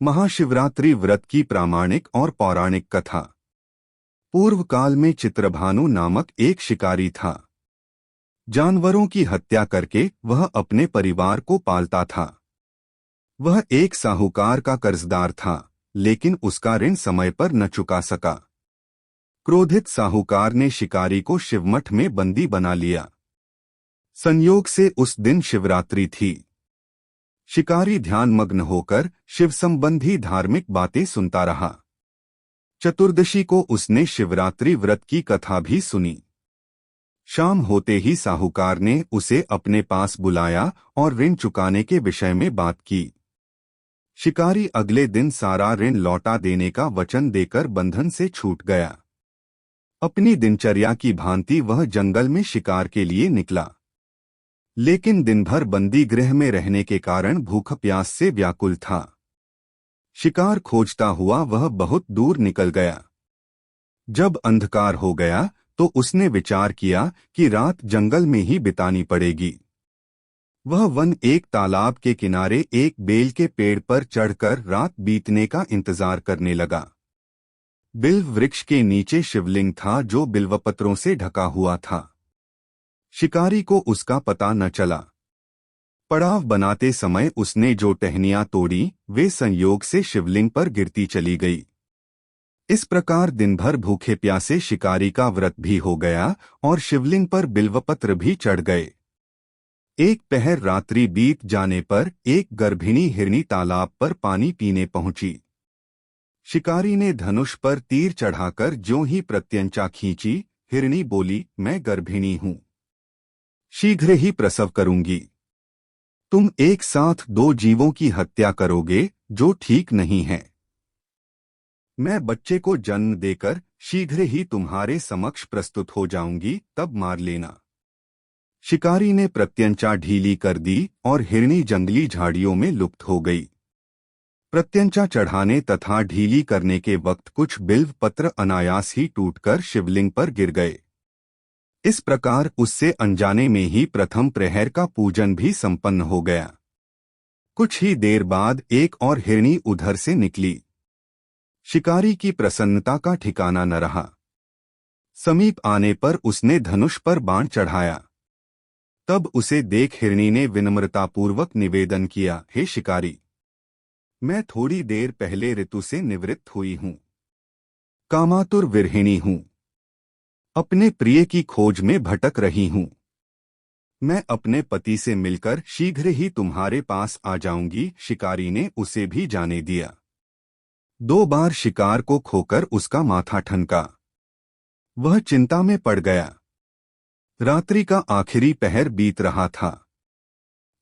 महाशिवरात्रि व्रत की प्रामाणिक और पौराणिक कथा। पूर्व काल में चित्रभानु नामक एक शिकारी था। जानवरों की हत्या करके वह अपने परिवार को पालता था। वह एक साहूकार का कर्जदार था, लेकिन उसका ऋण समय पर न चुका सका। क्रोधित साहूकार ने शिकारी को शिवमठ में बंदी बना लिया। संयोग से उस दिन शिवरात्रि थी। शिकारी ध्यानमग्न होकर शिव संबंधी धार्मिक बातें सुनता रहा। चतुर्दशी को उसने शिवरात्रि व्रत की कथा भी सुनी। शाम होते ही साहूकार ने उसे अपने पास बुलाया और ऋण चुकाने के विषय में बात की। शिकारी अगले दिन सारा ऋण लौटा देने का वचन देकर बंधन से छूट गया। अपनी दिनचर्या की भांति वह जंगल में शिकार के लिए निकला, लेकिन दिन भर बंदी गृह में रहने के कारण भूख प्यास से व्याकुल था। शिकार खोजता हुआ वह बहुत दूर निकल गया। जब अंधकार हो गया तो उसने विचार किया कि रात जंगल में ही बितानी पड़ेगी। वह वन एक तालाब के किनारे एक बेल के पेड़ पर चढ़कर रात बीतने का इंतजार करने लगा। बिल्व वृक्ष के नीचे शिवलिंग था जो बिल्वपत्रों से ढका हुआ था। शिकारी को उसका पता न चला। पड़ाव बनाते समय उसने जो टहनियां तोड़ी वे संयोग से शिवलिंग पर गिरती चली गई। इस प्रकार दिन भर भूखे प्यासे शिकारी का व्रत भी हो गया और शिवलिंग पर बिल्वपत्र भी चढ़ गए। एक पहर रात्रि बीत जाने पर एक गर्भिणी हिरनी तालाब पर पानी पीने पहुंची। शिकारी ने धनुष पर तीर चढ़ाकर ज्यों ही प्रत्यंचा खींची, हिरनी बोली, मैं गर्भिणी हूं, शीघ्र ही प्रसव करूंगी। तुम एक साथ दो जीवों की हत्या करोगे, जो ठीक नहीं है। मैं बच्चे को जन्म देकर शीघ्र ही तुम्हारे समक्ष प्रस्तुत हो जाऊंगी, तब मार लेना। शिकारी ने प्रत्यंचा ढीली कर दी और हिरनी जंगली झाड़ियों में लुप्त हो गई। प्रत्यंचा चढ़ाने तथा ढीली करने के वक्त कुछ बिल्व पत्र अनायास ही टूटकर शिवलिंग पर गिर गए। इस प्रकार उससे अनजाने में ही प्रथम प्रहर का पूजन भी संपन्न हो गया। कुछ ही देर बाद एक और हिरनी उधर से निकली। शिकारी की प्रसन्नता का ठिकाना न रहा। समीप आने पर उसने धनुष पर बाण चढ़ाया। तब उसे देख हिरनी ने विनम्रतापूर्वक निवेदन किया, हे शिकारी, मैं थोड़ी देर पहले ऋतु से निवृत्त हुई हूं, कामातुर विरहिणी हूं, अपने प्रिय की खोज में भटक रही हूं। मैं अपने पति से मिलकर शीघ्र ही तुम्हारे पास आ जाऊंगी। शिकारी ने उसे भी जाने दिया। 2 बार शिकार को खोकर उसका माथा ठनका। वह चिंता में पड़ गया। रात्रि का आखिरी पहर बीत रहा था।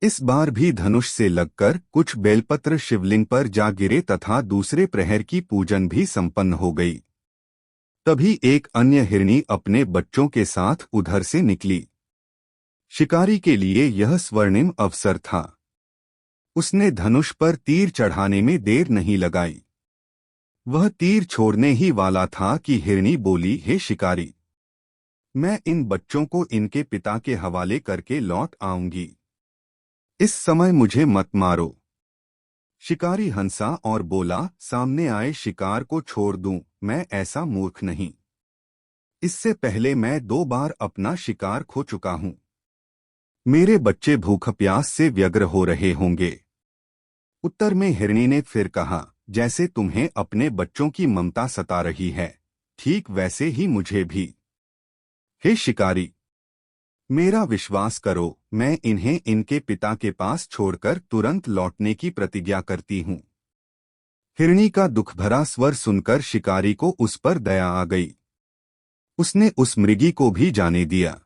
इस बार भी धनुष से लगकर कुछ बेलपत्र शिवलिंग पर जा गिरे तथा दूसरे प्रहर की पूजन भी संपन्न हो गई। तभी एक अन्य हिरनी अपने बच्चों के साथ उधर से निकली। शिकारी के लिए यह स्वर्णिम अवसर था। उसने धनुष पर तीर चढ़ाने में देर नहीं लगाई। वह तीर छोड़ने ही वाला था कि हिरनी बोली, हे शिकारी, मैं इन बच्चों को इनके पिता के हवाले करके लौट आऊंगी। इस समय मुझे मत मारो। शिकारी हंसा और बोला, सामने आए शिकार को छोड़ दूं, मैं ऐसा मूर्ख नहीं। इससे पहले मैं 2 बार अपना शिकार खो चुका हूं। मेरे बच्चे भूख प्यास से व्यग्र हो रहे होंगे। उत्तर में हिरनी ने फिर कहा, जैसे तुम्हें अपने बच्चों की ममता सता रही है, ठीक वैसे ही मुझे भी। हे शिकारी, मेरा विश्वास करो, मैं इन्हें इनके पिता के पास छोड़कर तुरंत लौटने की प्रतिज्ञा करती हूं। हिरनी का दुख भरा स्वर सुनकर शिकारी को उस पर दया आ गई। उसने उस मृगी को भी जाने दिया।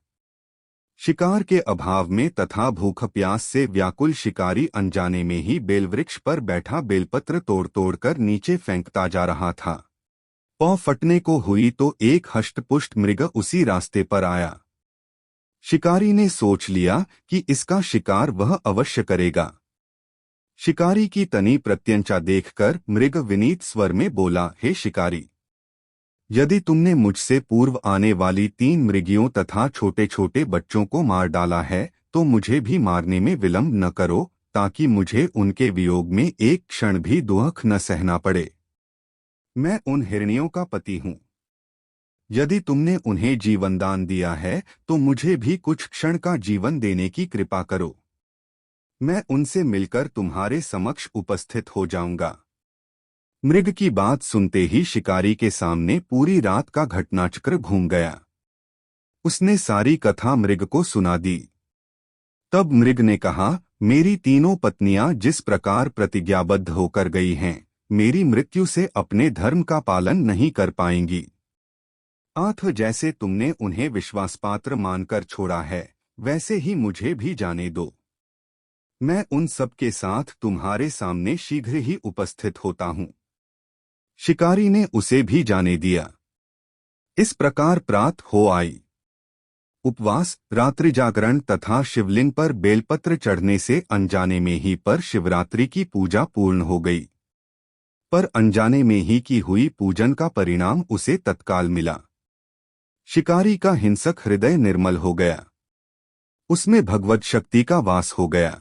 शिकार के अभाव में तथा भूख प्यास से व्याकुल शिकारी अनजाने में ही बेलवृक्ष पर बैठा बेलपत्र तोड़ तोड़कर नीचे फेंकता जा रहा था। पौ फटने को हुई तो एक हष्टपुष्ट मृग उसी रास्ते पर आया। शिकारी ने सोच लिया कि इसका शिकार वह अवश्य करेगा। शिकारी की तनी प्रत्यंचा देखकर मृग विनीत स्वर में बोला, हे शिकारी, यदि तुमने मुझसे पूर्व आने वाली 3 मृगियों तथा छोटे छोटे बच्चों को मार डाला है तो मुझे भी मारने में विलंब न करो, ताकि मुझे उनके वियोग में एक क्षण भी दुख न सहना पड़े। मैं उन हिरनियों का पति हूँ। यदि तुमने उन्हें जीवनदान दिया है तो मुझे भी कुछ क्षण का जीवन देने की कृपा करो। मैं उनसे मिलकर तुम्हारे समक्ष उपस्थित हो जाऊंगा। मृग की बात सुनते ही शिकारी के सामने पूरी रात का घटनाचक्र घूम गया। उसने सारी कथा मृग को सुना दी। तब मृग ने कहा, मेरी तीनों पत्नियां जिस प्रकार प्रतिज्ञाबद्ध होकर गई हैं, मेरी मृत्यु से अपने धर्म का पालन नहीं कर पाएंगी। आठ जैसे तुमने उन्हें विश्वासपात्र मानकर छोड़ा है, वैसे ही मुझे भी जाने दो। मैं उन सब के साथ तुम्हारे सामने शीघ्र ही उपस्थित होता हूँ। शिकारी ने उसे भी जाने दिया। इस प्रकार प्रात हो आई। उपवास, रात्रि जागरण तथा शिवलिंग पर बेलपत्र चढ़ने से अनजाने में ही पर शिवरात्रि की पूजा पूर्ण हो गई। पर अनजाने में ही की हुई पूजन का परिणाम उसे तत्काल मिला। शिकारी का हिंसक हृदय निर्मल हो गया। उसमें भगवत शक्ति का वास हो गया।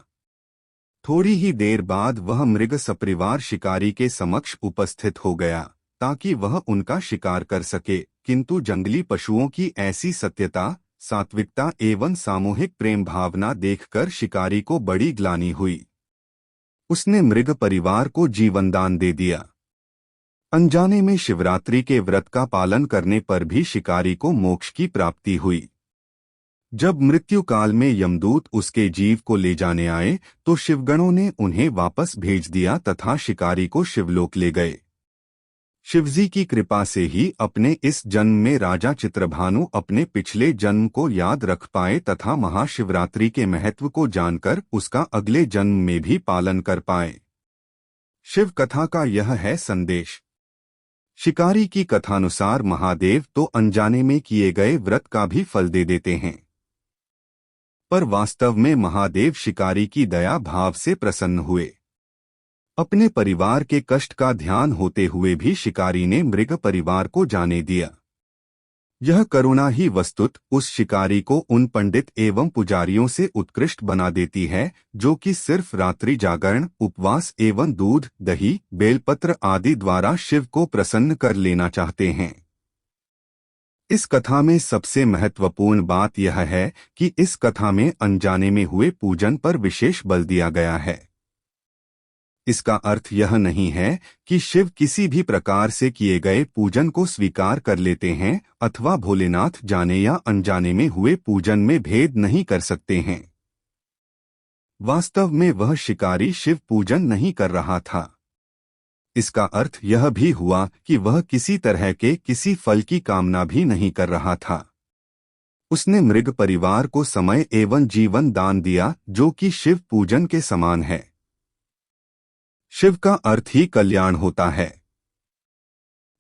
थोड़ी ही देर बाद वह मृग सपरिवार शिकारी के समक्ष उपस्थित हो गया ताकि वह उनका शिकार कर सके, किंतु जंगली पशुओं की ऐसी सत्यता, सात्विकता एवं सामूहिक प्रेम भावना देखकर शिकारी को बड़ी ग्लानि हुई। उसने मृग परिवार को जीवनदान दे दिया। अनजाने में शिवरात्रि के व्रत का पालन करने पर भी शिकारी को मोक्ष की प्राप्ति हुई। जब मृत्यु काल में यमदूत उसके जीव को ले जाने आए तो शिवगणों ने उन्हें वापस भेज दिया तथा शिकारी को शिवलोक ले गए। शिवजी की कृपा से ही अपने इस जन्म में राजा चित्रभानु अपने पिछले जन्म को याद रख पाए तथा महाशिवरात्रि के महत्व को जानकर उसका अगले जन्म में भी पालन कर पाए। शिव कथा का यह है संदेश। शिकारी की कथानुसार महादेव तो अनजाने में किए गए व्रत का भी फल दे देते हैं, पर वास्तव में महादेव शिकारी की दया भाव से प्रसन्न हुए। अपने परिवार के कष्ट का ध्यान होते हुए भी शिकारी ने मृग परिवार को जाने दिया। यह करुणा ही वस्तुत उस शिकारी को उन पंडित एवं पुजारियों से उत्कृष्ट बना देती है जो कि सिर्फ रात्रि जागरण, उपवास एवं दूध, दही, बेलपत्र आदि द्वारा शिव को प्रसन्न कर लेना चाहते हैं। इस कथा में सबसे महत्वपूर्ण बात यह है कि इस कथा में अनजाने में हुए पूजन पर विशेष बल दिया गया है। इसका अर्थ यह नहीं है कि शिव किसी भी प्रकार से किए गए पूजन को स्वीकार कर लेते हैं अथवा भोलेनाथ जाने या अनजाने में हुए पूजन में भेद नहीं कर सकते हैं। वास्तव में वह शिकारी शिव पूजन नहीं कर रहा था। इसका अर्थ यह भी हुआ कि वह किसी तरह के किसी फल की कामना भी नहीं कर रहा था। उसने मृग परिवार को समय एवं जीवन दान दिया जो कि शिव पूजन के समान है। शिव का अर्थ ही कल्याण होता है।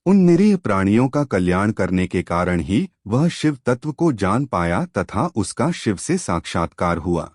उन निरीह प्राणियों का कल्याण करने के कारण ही वह शिव तत्व को जान पाया तथा उसका शिव से साक्षात्कार हुआ।